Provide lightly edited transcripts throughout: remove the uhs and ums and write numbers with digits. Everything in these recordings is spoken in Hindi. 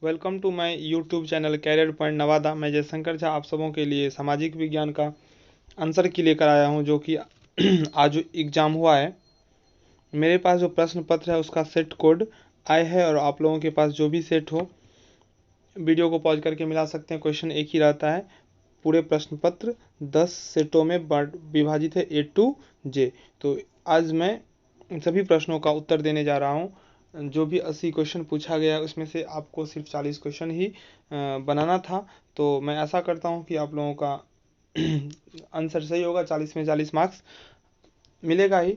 Welcome to my YouTube channel career point Nawada. मैं जयशंकर झा आप सबों के लिए सामाजिक विज्ञान का आंसर की लेकर आया हूं, जो कि आज एग्ज़ाम हुआ है। मेरे पास जो प्रश्न पत्र है उसका सेट कोड आया है, और आप लोगों के पास जो भी सेट हो वीडियो को पॉज करके मिला सकते हैं। क्वेश्चन एक ही रहता है। पूरे प्रश्न पत्र 10 सेटों में विभाजित है, A to J। तो आज मैं सभी प्रश्नों का उत्तर देने जा रहा हूं। जो भी 80 क्वेश्चन पूछा गया है उसमें से आपको सिर्फ 40 क्वेश्चन ही बनाना था। तो मैं आशा करता हूं कि आप लोगों का आंसर सही होगा। 40 में 40 मार्क्स मिलेगा ही।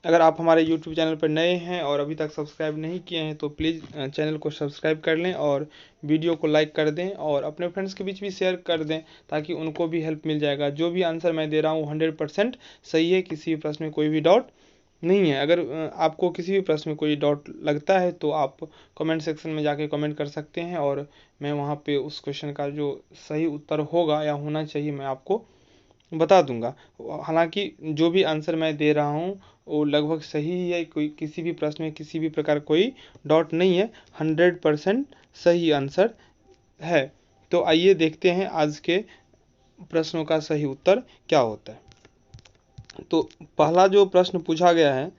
अगर आप हमारे YouTube चैनल पर नए हैं और अभी तक सब्सक्राइब नहीं किए हैं तो प्लीज़ चैनल को सब्सक्राइब कर लें और वीडियो को लाइक कर दें और अपने फ्रेंड्स के बीच भी शेयर कर दें, ताकि उनको भी हेल्प मिल जाएगा। जो भी आंसर मैं दे रहा हूँ 100% सही है, किसी भी प्रश्न में कोई भी डाउट नहीं है। अगर आपको किसी भी प्रश्न में कोई डाउट लगता है तो आप कमेंट सेक्शन में जाके कमेंट कर सकते हैं, और मैं वहाँ पे उस क्वेश्चन का जो सही उत्तर होगा या होना चाहिए मैं आपको बता दूंगा। हालांकि जो भी आंसर मैं दे रहा हूँ वो लगभग सही ही है, कोई किसी भी प्रश्न में किसी भी प्रकार कोई डाउट नहीं है, 100% सही आंसर है। तो आइए देखते हैं आज के प्रश्नों का सही उत्तर क्या होता है। तो पहला जो प्रश्न पूछा गया है,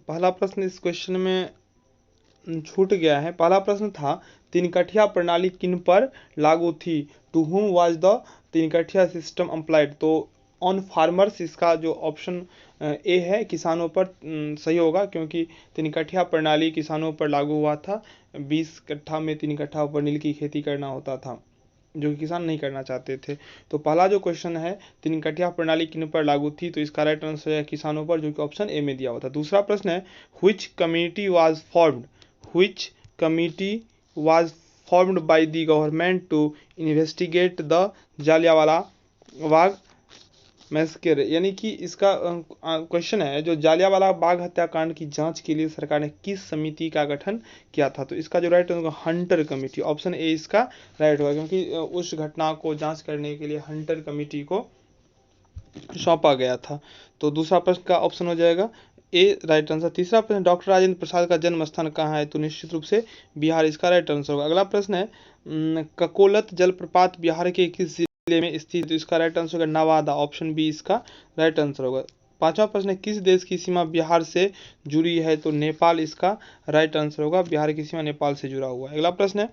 पहला प्रश्न इस क्वेश्चन में छूट गया है। पहला प्रश्न था, तिनकठिया प्रणाली किन पर लागू थी? To whom was the Tinkathia system applied? तो ऑन फार्मर्स इसका जो ऑप्शन ए है, किसानों पर सही होगा, क्योंकि तिनकठिया प्रणाली किसानों पर लागू हुआ था। 20 कट्ठा में 3 कट्ठा ऊपर नील की खेती करना होता था, जो कि किसान नहीं करना चाहते थे। तो पहला जो क्वेश्चन है, तिनकठिया प्रणाली किन पर लागू थी, तो इसका राइट आंसर है किसानों पर, जो कि ऑप्शन ए में दिया हुआ था। दूसरा प्रश्न है, which community was formed? Which committee was formed by the government to investigate the Jallianwala Bagh massacre? यानी कि इसका क्वेश्चन है, जो जालियांवाला बाग हत्याकांड की जांच के लिए सरकार ने किस समिति का गठन किया था? तो इसका जो राइट होगा हंटर कमेटी, ऑप्शन ए इसका राइट होगा, क्योंकि उस घटना को जांच करने के लिए हंटर कमेटी को सौंपा गया था। तो दूसरा प्रश्न का ऑप्शन हो जाएगा ए राइट आंसर। तीसरा प्रश्न, डॉक्टर राजेंद्र प्रसाद का जन्म स्थान कहाँ है? तो निश्चित रूप से बिहार इसका राइट आंसर होगा। अगला प्रश्न है, ककोलत जलप्रपात बिहार के किस जिले में स्थित? तो इसका राइट आंसर होगा नवादा, ऑप्शन बी इसका राइट आंसर होगा। पांचवा प्रश्न है, किस देश की सीमा बिहार से जुड़ी है? तो नेपाल इसका राइट आंसर होगा, बिहार की सीमा नेपाल से जुड़ा हुआ है। अगला प्रश्न है,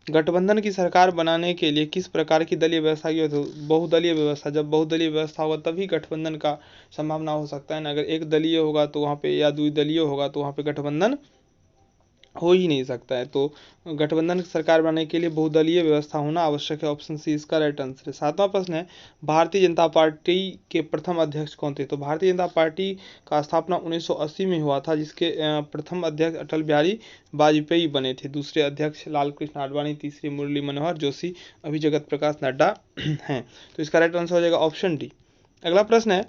गठबंधन की सरकार बनाने के लिए किस प्रकार की दलीय व्यवस्था की? तो बहुदलीय व्यवस्था। जब बहुदलीय व्यवस्था होगा तभी गठबंधन का संभावना हो सकता है ना। अगर एक दलीय होगा तो वहाँ पे, या द्विदलीय होगा तो वहाँ पे गठबंधन हो ही नहीं सकता है। तो गठबंधन की सरकार बनाने के लिए बहुदलीय व्यवस्था होना आवश्यक है, ऑप्शन सी इसका राइट आंसर है। सातवां प्रश्न है, भारतीय जनता पार्टी के प्रथम अध्यक्ष कौन थे? तो भारतीय जनता पार्टी का स्थापना 1980 में हुआ था, जिसके प्रथम अध्यक्ष अटल बिहारी वाजपेयी बने थे। दूसरे अध्यक्ष लाल कृष्ण आडवाणी, तीसरे मुरली मनोहर जोशी, अभी जगत प्रकाश नड्डा हैं। तो इसका राइट आंसर हो जाएगा ऑप्शन डी। अगला प्रश्न है,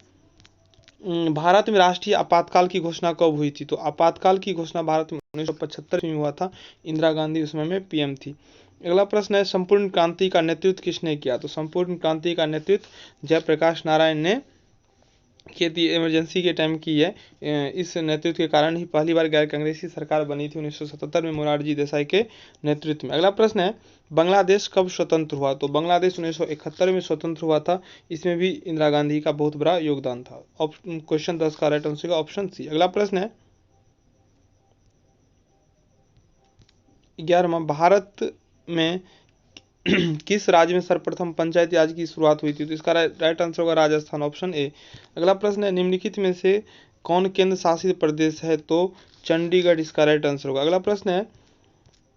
भारत में राष्ट्रीय आपातकाल की घोषणा कब हुई थी? तो आपातकाल की घोषणा भारत में 1975 में हुआ था, इंदिरा गांधी उस समय में पीएम थी। अगला प्रश्न है, संपूर्ण क्रांति का नेतृत्व किसने किया? तो संपूर्ण क्रांति का नेतृत्व जयप्रकाश नारायण ने खेती इमरजेंसी के टाइम की है। इस नेतृत्व के कारण ही पहली बार गैर कांग्रेसी सरकार बनी थी 1977 में मोरारजी देसाई के नेतृत्व में। अगला प्रश्न है, बांग्लादेश कब स्वतंत्र हुआ? तो बांग्लादेश 1971 में स्वतंत्र हुआ था। इसमें भी इंदिरा गांधी का बहुत बड़ा योगदान था। क्वेश्चन 10 का राइट आंसर ऑप्शन सी। अगला प्रश्न है 11वां, भारत में किस राज्य में सर्वप्रथम पंचायती राज की शुरुआत हुई थी? तो इसका राइट आंसर होगा राजस्थान, ऑप्शन ए। अगला प्रश्न है, निम्नलिखित में से कौन केंद्र शासित प्रदेश है? तो चंडीगढ़ इसका राइट आंसर होगा। अगला प्रश्न है,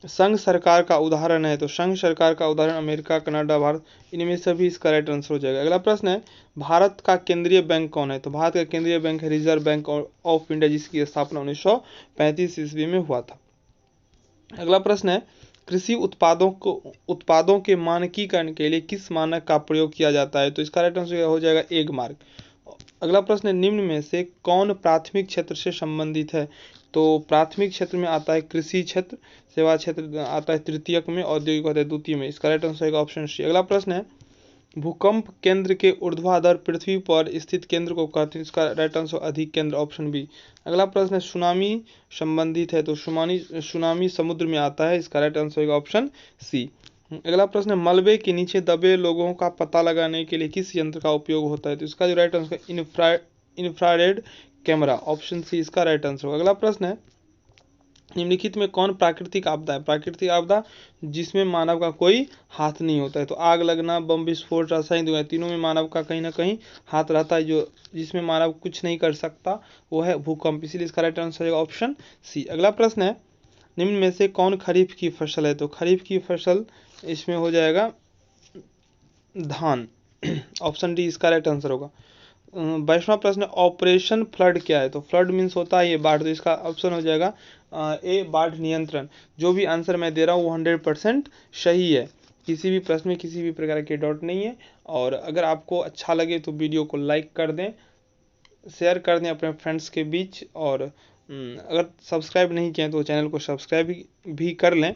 संघ सरकार का उदाहरण है? तो संघ सरकार का उदाहरण अमेरिका, कनाडा, भारत, इनमें से भी इसका राइट आंसर हो जाएगा। अगला प्रश्न है, भारत का केंद्रीय बैंक कौन है? तो भारत का केंद्रीय बैंक है रिजर्व बैंक ऑफ इंडिया, जिसकी स्थापना 1935 ईस्वी में हुआ था। अगला प्रश्न है, कृषि उत्पादों के मानकीकरण के लिए किस मानक का प्रयोग किया जाता है? तो इसका राइट आंसर हो जाएगा एग मार्क। अगला प्रश्न है, निम्न में से कौन प्राथमिक क्षेत्र से संबंधित है? तो प्राथमिक क्षेत्र में आता है कृषि क्षेत्र, सेवा क्षेत्र आता है तृतीयक में, औद्योगिक आता है द्वितीय में। इसका राइट आंसर होगा ऑप्शन सी। अगला प्रश्न है, भूकंप केंद्र के ऊर्ध्वाधर पृथ्वी पर स्थित केंद्र को कहते हैं, इसका राइट आंसर अधिक केंद्र, ऑप्शन बी। अगला प्रश्न है सुनामी संबंधित है, तो सुनामी समुद्र में आता है, इसका राइट आंसर होगा ऑप्शन सी। अगला प्रश्न है मलबे के नीचे दबे लोगों का पता लगाने के लिए किस यंत्र का उपयोग होता है, तो इसका जो राइट आंसर है इंफ्रारेड कैमरा, ऑप्शन सी इसका राइट आंसर होगा। अगला प्रश्न है निम्नलिखित में कौन प्राकृतिक आपदा है, प्राकृतिक आपदा जिसमें मानव का कोई हाथ नहीं होता है, तो आग लगना, बम विस्फोट, रासायनिक दुर्घटना, तीनों में मानव का कहीं ना कहीं हाथ रहता है, जो जिसमें मानव कुछ नहीं कर सकता वो है भूकंप, इसीलिए इसका राइट आंसर होगा ऑप्शन सी। अगला प्रश्न है निम्न में से कौन खरीफ की फसल है, तो खरीफ की फसल इसमें हो जाएगा धान, ऑप्शन डी इसका राइट आंसर होगा। 22वां प्रश्न ऑपरेशन फ्लड क्या है, तो फ्लड मीन्स होता है ये बाढ़, तो इसका ऑप्शन हो जाएगा ए बाढ़ नियंत्रण। जो भी आंसर मैं दे रहा हूँ वो 100% सही है, किसी भी प्रश्न में किसी भी प्रकार के डाउट नहीं है। और अगर आपको अच्छा लगे तो वीडियो को लाइक कर दें, शेयर कर दें अपने फ्रेंड्स के बीच, और अगर सब्सक्राइब नहीं किए तो चैनल को सब्सक्राइब भी कर लें।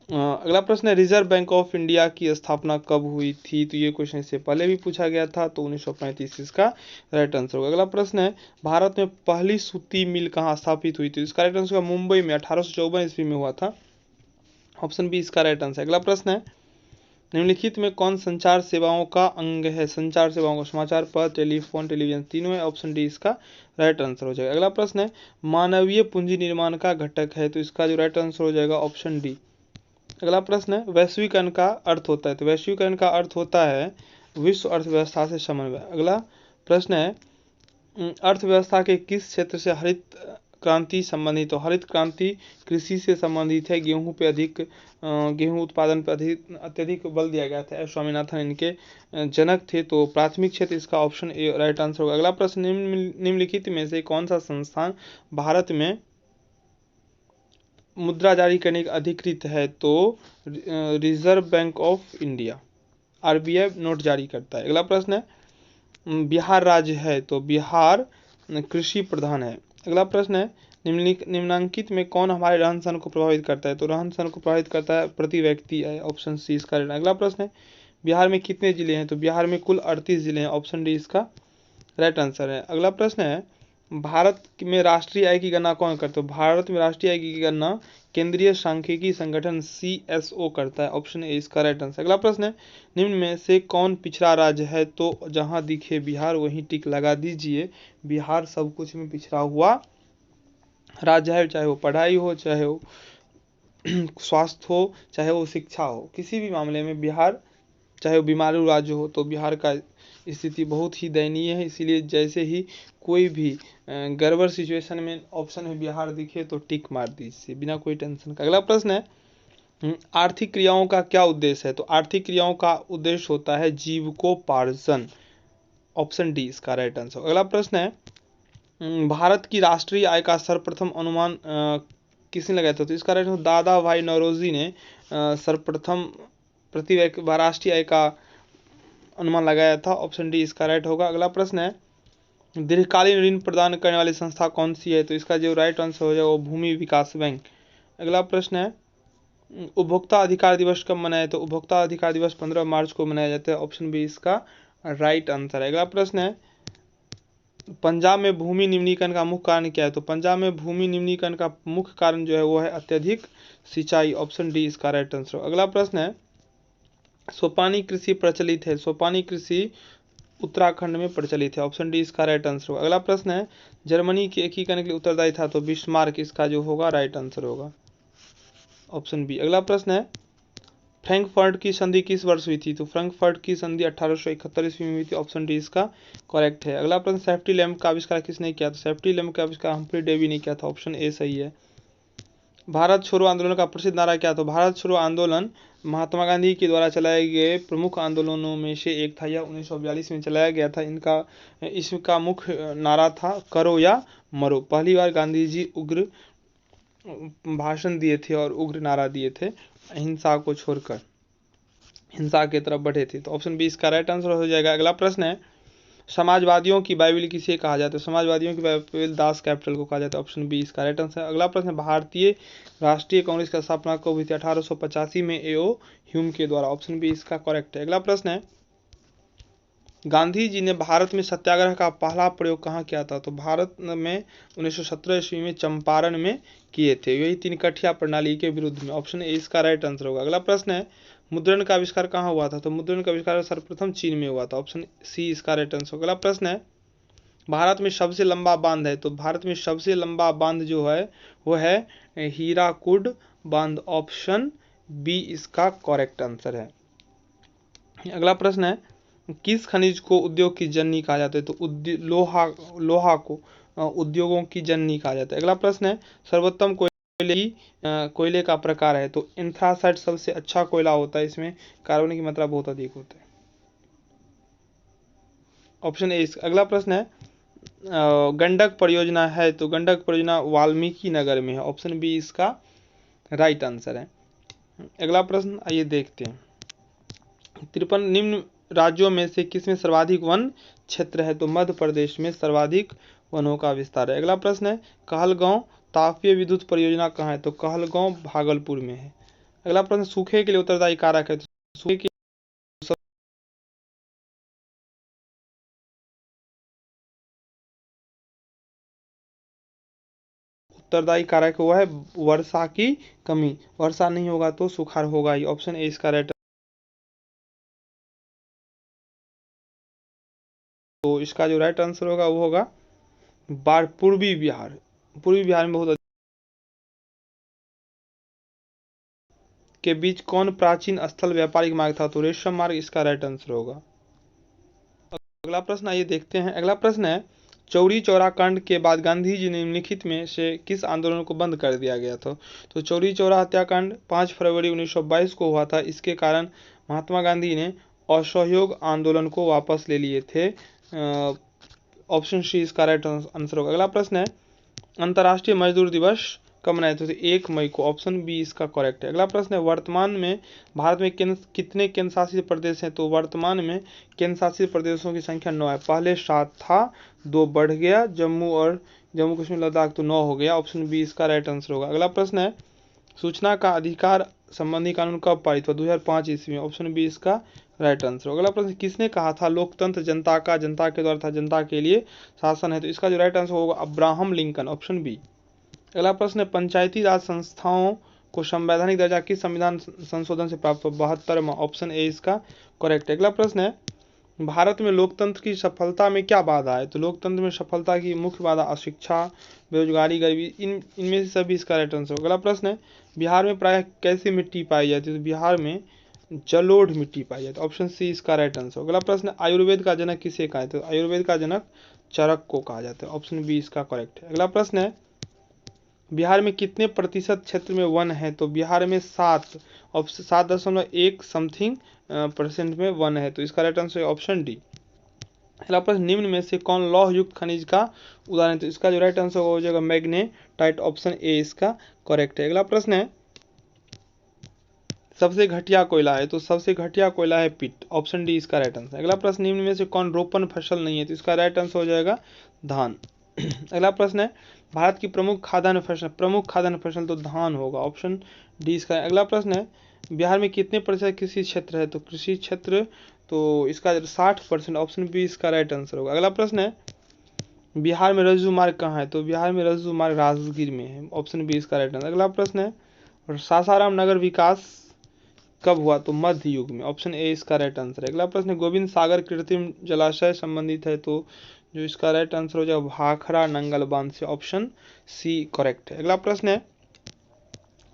अगला प्रश्न है रिजर्व बैंक ऑफ इंडिया की स्थापना कब हुई थी, तो ये क्वेश्चन इससे पहले भी पूछा गया था, तो 1935 इसका राइट आंसर होगा। अगला प्रश्न है भारत में पहली सूती मिल कहाँ स्थापित हुई थी, इसका राइट आंसर होगा मुंबई में 1854 ईस्वी में हुआ था, ऑप्शन बी इसका राइट आंसर। अगला प्रश्न है निम्नलिखित में कौन संचार सेवाओं का अंग है, संचार सेवाओं का समाचार पत्र, टेलीफोन, टेलीविजन, तीनों है, ऑप्शन डी इसका राइट आंसर हो जाएगा। अगला प्रश्न है मानवीय पूंजी निर्माण का घटक है, तो इसका जो राइट आंसर हो जाएगा ऑप्शन डी। अगला प्रश्न है वैश्वीकरण का अर्थ होता है, तो वैश्वीकरण का अर्थ होता है विश्व अर्थव्यवस्था से समन्वय। अगला प्रश्न है अर्थव्यवस्था के किस क्षेत्र से हरित क्रांति संबंधित, तो हरित क्रांति कृषि से संबंधित है, गेहूं उत्पादन पर अत्यधिक बल दिया गया था, स्वामीनाथन इनके जनक थे, तो प्राथमिक क्षेत्र इसका ऑप्शन ए राइट आंसर होगा। अगला प्रश्न निम्नलिखित में से कौन सा संस्थान भारत में मुद्रा जारी करने का अधिकृत है, तो reserve bank of India RBI note जारी करता है। अगला प्रश्न है बिहार राज्य है, तो बिहार कृषि प्रधान है। अगला प्रश्न है निम्नांकित में कौन हमारे रहन सहन को प्रभावित करता है, तो रहन सहन को प्रभावित करता है प्रति व्यक्ति है, ऑप्शन सी इसका। अगला प्रश्न है बिहार में कितने जिले हैं, तो बिहार में कुल 38 जिले हैं, ऑप्शन डी इसका राइट आंसर है। अगला प्रश्न है भारत में राष्ट्रीय आय की गणना कौन करता है, तो भारत में राष्ट्रीय आय की गणना केंद्रीय सांख्यिकी संगठन CSO करता है, ऑप्शन ए इसका राइट आंसर। अगला प्रश्न है निम्न में से कौन पिछड़ा राज्य है, तो जहां दिखे बिहार वहीं टिक लगा दीजिए, बिहार सब कुछ में पिछड़ा हुआ राज्य है, चाहे वो पढ़ाई हो, चाहे वो स्वास्थ्य हो, चाहे वो शिक्षा हो, किसी भी मामले में बिहार, चाहे वो बीमारू राज्य हो, तो बिहार का स्थिति बहुत ही दयनीय है। इसीलिए जैसे ही कोई भी गड़बड़ सिचुएशन में ऑप्शन में बिहार दिखे तो टिक मार दीजिए बिना कोई टेंशन का। अगला प्रश्न है आर्थिक क्रियाओं का क्या उद्देश्य है, तो आर्थिक क्रियाओं का उद्देश्य होता है जीविकोपार्जन, ऑप्शन डी इसका राइट आंसर। अगला प्रश्न है भारत की राष्ट्रीय आय का सर्वप्रथम अनुमान किसने लगाया था, तो इसका राइट आंसर दादा भाई नौरोजी ने सर्वप्रथम प्रति राष्ट्रीय आय का अनुमान लगाया था, ऑप्शन डी इसका राइट होगा। अगला प्रश्न है दीर्घकालीन ऋण प्रदान करने वाली संस्था कौन सी है, तो इसका जो राइट आंसर हो जाएगा वो भूमि विकास बैंक। अगला प्रश्न है उपभोक्ता अधिकार दिवस कब मनाया, तो उपभोक्ता अधिकार दिवस 15 मार्च को मनाया जाता है, ऑप्शन बी इसका राइट आंसर है। अगला प्रश्न है पंजाब में भूमि निम्नीकरण का मुख्य कारण क्या है, तो पंजाब में भूमि निम्नीकरण का मुख्य कारण जो है वो है अत्यधिक सिंचाई, ऑप्शन डी इसका राइट आंसर। अगला प्रश्न है सोपानी कृषि प्रचलित है, सोपानी कृषि उत्तराखंड में प्रचलित है, ऑप्शन डी इसका राइट आंसर होगा। अगला प्रश्न है जर्मनी के एकीकरण के लिए उत्तरदायी था, तो बिस्मार्क इसका जो होगा राइट आंसर होगा, ऑप्शन बी। अगला प्रश्न है फ्रैंकफर्ट की संधि किस वर्ष हुई थी, तो फ्रैंकफर्ट की संधि 1871 ईस्वी में हुई थी, ऑप्शन डी इसका करेक्ट है। अगला प्रश्न सेफ्टी लैंप का आविष्कार किसने किया, तो सेफ्टी लैंप का आविष्कार हम्फ्री डेवी ने किया था, ऑप्शन ए सही है। भारत छोड़ो आंदोलन का प्रसिद्ध नारा क्या, तो भारत छोड़ो आंदोलन महात्मा गांधी के द्वारा चलाए गए प्रमुख आंदोलनों में से एक था, यह 1942 में चलाया गया था। इसका मुख्य नारा था करो या मरो। पहली बार गांधी जी उग्र भाषण दिए थे और उग्र नारा दिए थे, अहिंसा को छोड़कर हिंसा की तरफ बढ़े थे, तो ऑप्शन बी इसका राइट आंसर हो जाएगा। अगला प्रश्न है समाजवादियों की बाइबिल किसे कहा जाता है, समाजवादियों की बाइबिल दास कैपिटल को कहा जाता है, ऑप्शन बी इसका राइट आंसर। अगला प्रश्न भारतीय राष्ट्रीय कांग्रेस की स्थापना कब हुई थी, 1885 में A.O. ह्यूम के द्वारा, ऑप्शन बी इसका करेक्ट है। अगला प्रश्न है गांधी जी ने भारत में सत्याग्रह का पहला प्रयोग कहाँ किया था? तो भारत में 1917 ईस्वी में चंपारण में किए थे, यही तीन कठिया प्रणाली के विरुद्ध में। ऑप्शन ए इसका राइट आंसर होगा। अगला प्रश्न है, मुद्रण का आविष्कार कहाँ हुआ था? तो मुद्रण का आविष्कार सर्वप्रथम चीन में हुआ था। ऑप्शन सी इसका राइट आंसर होगा। अगला प्रश्न है, भारत में सबसे लंबा बांध है? तो भारत में सबसे लंबा बांध जो है वो है हीराकुड बांध। ऑप्शन बी इसका करेक्ट आंसर है। अगला प्रश्न है, किस खनिज को उद्योग की जननी कहा जाता है? तो लोहा को उद्योगों की जननी कहा जाता है। अगला प्रश्न है, सर्वोत्तम कोयले का प्रकार है? तो एंथ्रासाइट सबसे अच्छा कोयला होता है, इसमें कार्बन की मात्रा बहुत अधिक होता है। Option A. अगला प्रश्न है, गंडक परियोजना है? तो गंडक परियोजना वाल्मीकि नगर में है। ऑप्शन बी इसका राइट आंसर है। अगला प्रश्न आइए देखते हैं, 53 निम्न राज्यों में से किसमें सर्वाधिक वन क्षेत्र है? तो मध्य प्रदेश में सर्वाधिक वनों का विस्तार है। अगला प्रश्न है, कहलगांव तापीय विद्युत परियोजना कहाँ है? तो कहलगांव भागलपुर में है। अगला प्रश्न, सूखे के लिए उत्तरदायी कारक है? तो सूखे के उत्तरदायी कारक हुआ है वर्षा की कमी। वर्षा नहीं होगा तो सुखाड़ होगा ही। ऑप्शन ए इसका राइट। तो इसका जो राइट आंसर होगा वो होगा पूर्वी बिहार। पूर्वी बिहार में बहुत के बीच कौन प्राचीन स्थल व्यापारिक मार्ग था? तो रेशम मार्ग इसका राइट आंसर होगा। अगला प्रश्न आइए देखते हैं। अगला प्रश्न है, चौरी चौरा कांड के बाद गांधी जी ने निम्नलिखित में से किस आंदोलन को बंद कर दिया गया था? तो चौरी चौरा हत्याकांड 5 फरवरी 1922 को हुआ था। इसके कारण महात्मा गांधी ने असहयोग आंदोलन को वापस ले लिए थे। ऑप्शन सी इसका राइट आंसर होगा। अगला प्रश्न है, अंतर्राष्ट्रीय मजदूर दिवस कब मनाया था? 1 मई को। ऑप्शन बी इसका करेक्ट है। अगला प्रश्न है, वर्तमान में भारत में कितने केंद्र शासित प्रदेश हैं? तो वर्तमान में केंद्र शासित प्रदेशों की संख्या 9 है। पहले 7 था, 2 बढ़ गया, जम्मू कश्मीर लद्दाख तो 9 हो गया। ऑप्शन बी इसका राइट आंसर होगा। अगला प्रश्न है, सूचना का अधिकार संबंधी कानून कब पारित हुआ? 2005 ईस्वी में। ऑप्शन बी इसका राइट आंसर होगा। अगला प्रश्न, किसने कहा था लोकतंत्र जनता का, जनता के द्वारा था, जनता के लिए शासन है? तो इसका जो राइट आंसर होगा अब्राहम लिंकन। Option B. अगला प्रश्न है, पंचायती राज संस्थाओं को संवैधानिक दर्जा किस संविधान संशोधन से प्राप्त हुआ? 72वां। ऑप्शन ए इसका करेक्ट है। अगला प्रश्न है, भारत में लोकतंत्र की सफलता में क्या बाधा है? तो लोकतंत्र में सफलता की मुख्य बाधा अशिक्षा, बेरोजगारी, गरीबी, इनमें से सभी इसका राइट आंसर होगा। अगला प्रश्न है, बिहार में प्रायः कैसी मिट्टी पाई जाती है? तो बिहार में जलोढ़ मिट्टी पाई जाती है। ऑप्शन सी इसका राइट आंसर होगा। अगला प्रश्न, आयुर्वेद का जनक किसे कहा जाता है? तो आयुर्वेद का जनक चरक को कहा जाता है। ऑप्शन बी इसका करेक्ट है। अगला प्रश्न है, बिहार में कितने प्रतिशत क्षेत्र में वन है? तो बिहार में 7.1 समथिंग % में वन है। तो इसका राइट आंसर है ऑप्शन डी। अगला प्रश्न, निम्न में से कौन लौह युक्त खनिज का उदाहरण? तो इसका जो राइट आंसर हो जाएगा मैग्नेटाइट। ऑप्शन ए इसका करेक्ट है। अगला प्रश्न है, सबसे घटिया कोयला है? तो सबसे घटिया कोयला है पिट। ऑप्शन डी इसका राइट आंसर। अगला प्रश्न, निम्न में से कौन रोपण फसल नहीं है? तो इसका राइट आंसर हो जाएगा धान। अगला प्रश्न है, भारत की प्रमुख खाद्यान्न फसल तो धान होगा। ऑप्शन डी इसका। अगला प्रश्न है, बिहार में कितने प्रतिशत कृषि क्षेत्र है? तो कृषि क्षेत्र तो इसका 60%। ऑप्शन बी इसका राइट आंसर होगा। अगला प्रश्न है, बिहार में रज्जु मार्ग कहाँ है? तो बिहार में रज्जु मार्ग राजगीर में है। ऑप्शन बी इसका राइट आंसर। अगला प्रश्न है, सासाराम नगर विकास कब हुआ? तो मध्य युग में। ऑप्शन ए इसका राइट आंसर है। अगला प्रश्न है, गोविंद सागर कृत्रिम जलाशय संबंधित है? तो जो इसका राइट आंसर हो जाएगा भाखड़ा नंगल बांध से। ऑप्शन सी करेक्ट है। अगला प्रश्न है,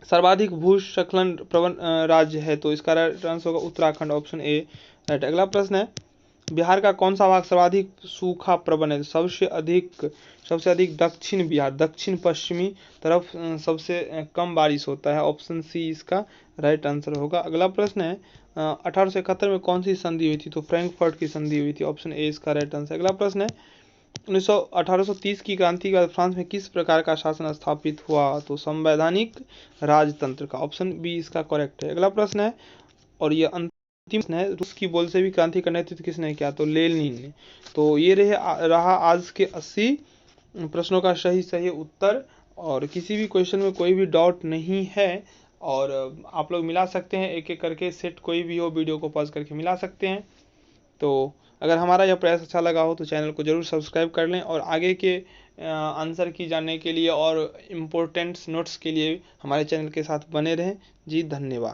सर्वाधिक भूस्खलन प्रवण राज्य है? तो इसका राइट आंसर होगा उत्तराखंड। Option A right. अगला प्रश्न है, बिहार का कौन सा भाग सर्वाधिक सूखा प्रवण है? सबसे अधिक दक्षिण बिहार, दक्षिण पश्चिमी तरफ सबसे कम बारिश होता है। ऑप्शन सी इसका राइट आंसर होगा। अगला प्रश्न है, 1871 में कौन सी संधि हुई थी? तो फ्रैंकफर्ट की संधि हुई थी। ऑप्शन ए इसका राइट आंसर। अगला प्रश्न है, 1830 की क्रांति के बाद फ्रांस में किस प्रकार का शासन स्थापित हुआ? तो संवैधानिक राजतंत्र का। ऑप्शन बी इसका करेक्ट है। अगला प्रश्न है, और ये अंतिम प्रश्न है, रूस की बोल्शेविक क्रांति का नेतृत्व किसने किया? तो लेनिन ने। तो ये रहा आज के 80 प्रश्नों का सही उत्तर। और किसी भी क्वेश्चन में कोई भी डाउट नहीं है, और आप लोग मिला सकते हैं एक एक करके सेट, कोई भी हो वीडियो को पॉज करके मिला सकते हैं। तो अगर हमारा यह प्रयास अच्छा लगा हो तो चैनल को जरूर सब्सक्राइब कर लें और आगे के आंसर की जानने के लिए और इम्पोर्टेंट्स नोट्स के लिए हमारे चैनल के साथ बने रहें। जी धन्यवाद।